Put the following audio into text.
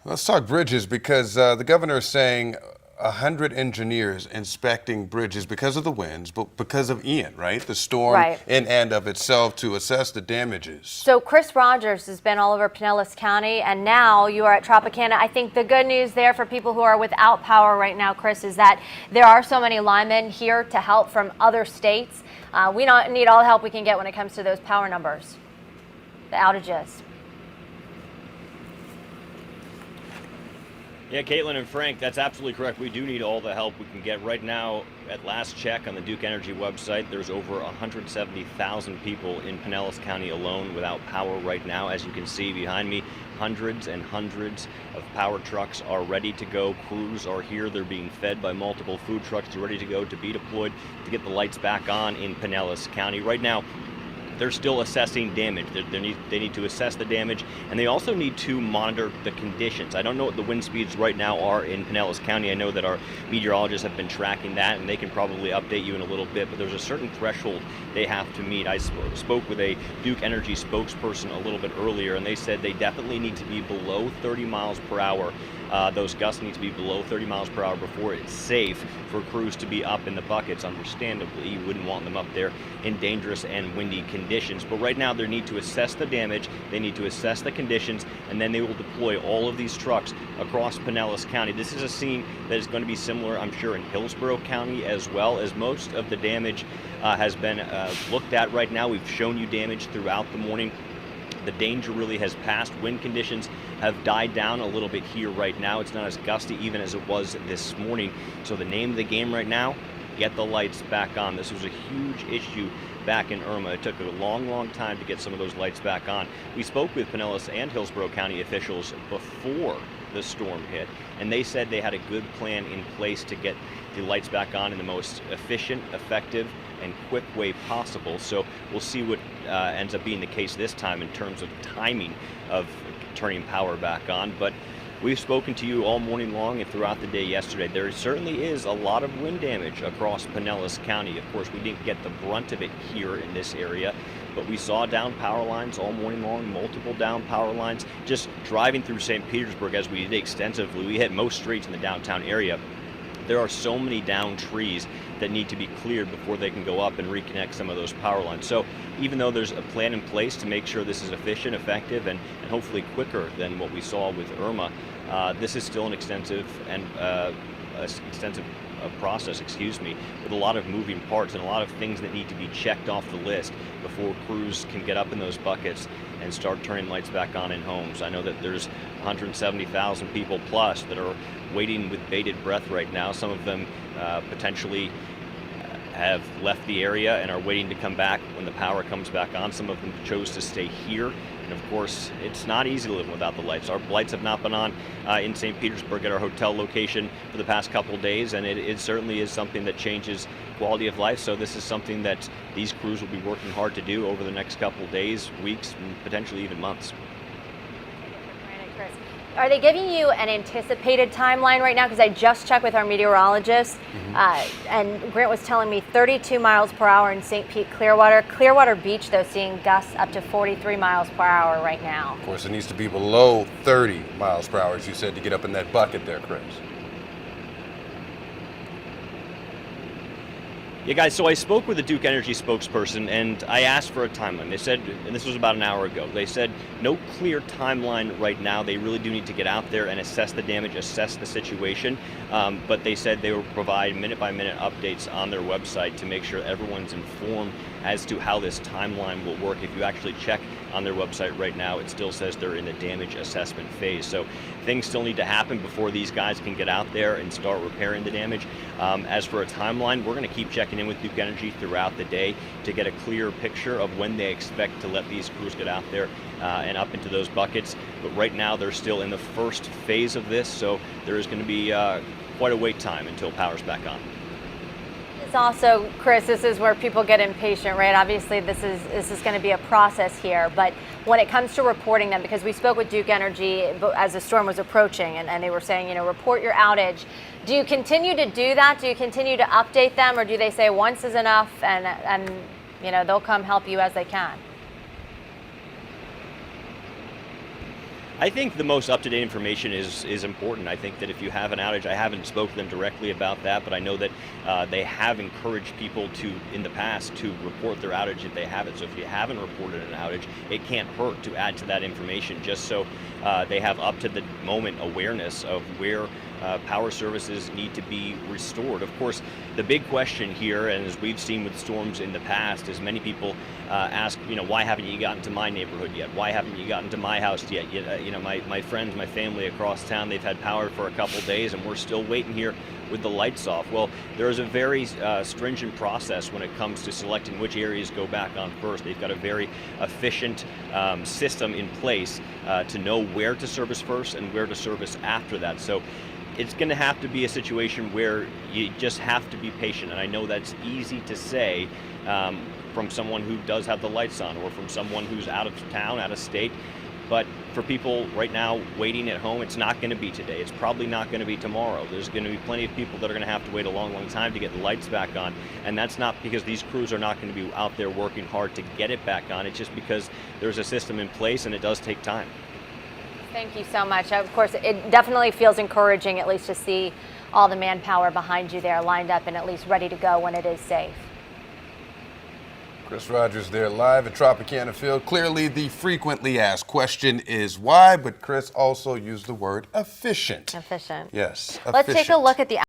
Let's talk bridges because the governor is saying 100 engineers inspecting bridges because of the winds, but because of Ian, right? The storm Right. in and of itself to assess the damages. So Chris Rogers has been all over Pinellas County, and now you are at Tropicana. I think the good news there for people who are without power right now, Chris, is that there are so many linemen here to help from other states. We need all the help we can get when it comes to those power numbers, the outages. Yeah, Caitlin and Frank, that's absolutely correct. We do need all the help we can get. Right now, at last check on the Duke Energy website, there's over 170,000 people in Pinellas County alone without power right now. As you can see behind me, hundreds and hundreds of power trucks are ready to go. Crews are here. They're being fed by multiple food trucks. They're ready to go to be deployed to get the lights back on in Pinellas County. Right now, they're still assessing damage. They need to assess the damage, and they also need to monitor the conditions. I don't know what the wind speeds right now are in Pinellas County. I know that our meteorologists have been tracking that, and they can probably update you in a little bit, but there's a certain threshold they have to meet. I spoke with a Duke Energy spokesperson a little bit earlier, and they said they definitely need to be below 30 miles per hour. Those gusts need to be below 30 miles per hour before it's safe for crews to be up in the buckets. Understandably, you wouldn't want them up there in dangerous and windy conditions. But right now, they need to assess the damage, they need to assess the conditions, and then they will deploy all of these trucks across Pinellas County. This is a scene that is going to be similar, I'm sure, in Hillsborough County as well, as most of the damage has been looked at right now. We've shown you damage throughout the morning. The danger really has passed. Wind conditions have died down a little bit here right now. It's not as gusty even as it was this morning. So the name of the game right now, get the lights back on. This was a huge issue back in Irma. It took a long time to get some of those lights back on. We spoke with Pinellas and Hillsborough County officials before the storm hit, and they said they had a good plan in place to get the lights back on in the most efficient, effective, and quick way possible. So we'll see what ends up being the case this time in terms of timing of turning power back on. But we've spoken to you all morning long and throughout the day yesterday. There certainly is a lot of wind damage across Pinellas County. Of course, we didn't get the brunt of it here in this area, but we saw down power lines all morning long, multiple down power lines. Just driving through St. Petersburg, as we did extensively, we hit most streets in the downtown area. There are so many down trees that need to be cleared before they can go up and reconnect some of those power lines. So even though there's a plan in place to make sure this is efficient, effective, and hopefully quicker than what we saw with Irma, this is still an extensive process, with a lot of moving parts and a lot of things that need to be checked off the list before crews can get up in those buckets and start turning lights back on in homes. I know that there's 170,000 people plus that are waiting with bated breath right now. Some of them potentially have left the area and are waiting to come back when the power comes back on. Some of them chose to stay here. And of course, it's not easy living without the lights. Our lights have not been on in St. Petersburg at our hotel location for the past couple of days, and it certainly is something that changes quality of life. So this is something that these crews will be working hard to do over the next couple of days, weeks, and potentially even months. Are they giving you an anticipated timeline right now? Because I just checked with our meteorologist, and Grant was telling me 32 miles per hour in St. Pete, Clearwater. Clearwater Beach, though, seeing gusts up to 43 miles per hour right now. Of course, it needs to be below 30 miles per hour, as you said, to get up in that bucket there, Chris. Yeah, guys, so I spoke with the Duke Energy spokesperson, and I asked for a timeline. They said, and this was about an hour ago, they said no clear timeline right now. They really do need to get out there and assess the damage, assess the situation. But they said they will provide minute-by-minute updates on their website to make sure everyone's informed as to how this timeline will work. If you actually check on their website right now, it still says they're in the damage assessment phase. So things still need to happen before these guys can get out there and start repairing the damage. As for a timeline, we're going to keep checking in with Duke Energy throughout the day to get a clear picture of when they expect to let these crews get out there and up into those buckets. But right now, they're still in the first phase of this, so there is going to be quite a wait time until power's back on. It's also, Chris, this is where people get impatient, right? Obviously, this is going to be a process here, but when it comes to reporting them, because we spoke with Duke Energy as the storm was approaching, and they were saying, report your outage. Do you continue to do that? Do you continue to update them, or do they say once is enough and they'll come help you as they can? I think the most up-to-date information is important. I think that if you have an outage, I haven't spoken to them directly about that, but I know that they have encouraged people to, in the past, to report their outage if they have it. So if you haven't reported an outage, it can't hurt to add to that information just so they have up-to-the-moment awareness of where power services need to be restored. Of course, the big question here, and as we've seen with storms in the past, is many people ask, why haven't you gotten to my neighborhood yet? Why haven't you gotten to my house yet? My friends, my family across town, they've had power for a couple days and we're still waiting here with the lights off. Well, there's a very stringent process when it comes to selecting which areas go back on first. They've got a very efficient system in place to know where to service first and where to service after that. So it's going to have to be a situation where you just have to be patient. And I know that's easy to say from someone who does have the lights on or from someone who's out of town, out of state. But for people right now waiting at home, it's not going to be today. It's probably not going to be tomorrow. There's going to be plenty of people that are going to have to wait a long, long time to get the lights back on. And that's not because these crews are not going to be out there working hard to get it back on. It's just because there's a system in place and it does take time. Thank you so much. Of course, it definitely feels encouraging at least to see all the manpower behind you there lined up and at least ready to go when it is safe. Chris Rogers there live at Tropicana Field. Clearly, the frequently asked question is why, but Chris also used the word efficient. Efficient. Yes, efficient. Let's take a look at the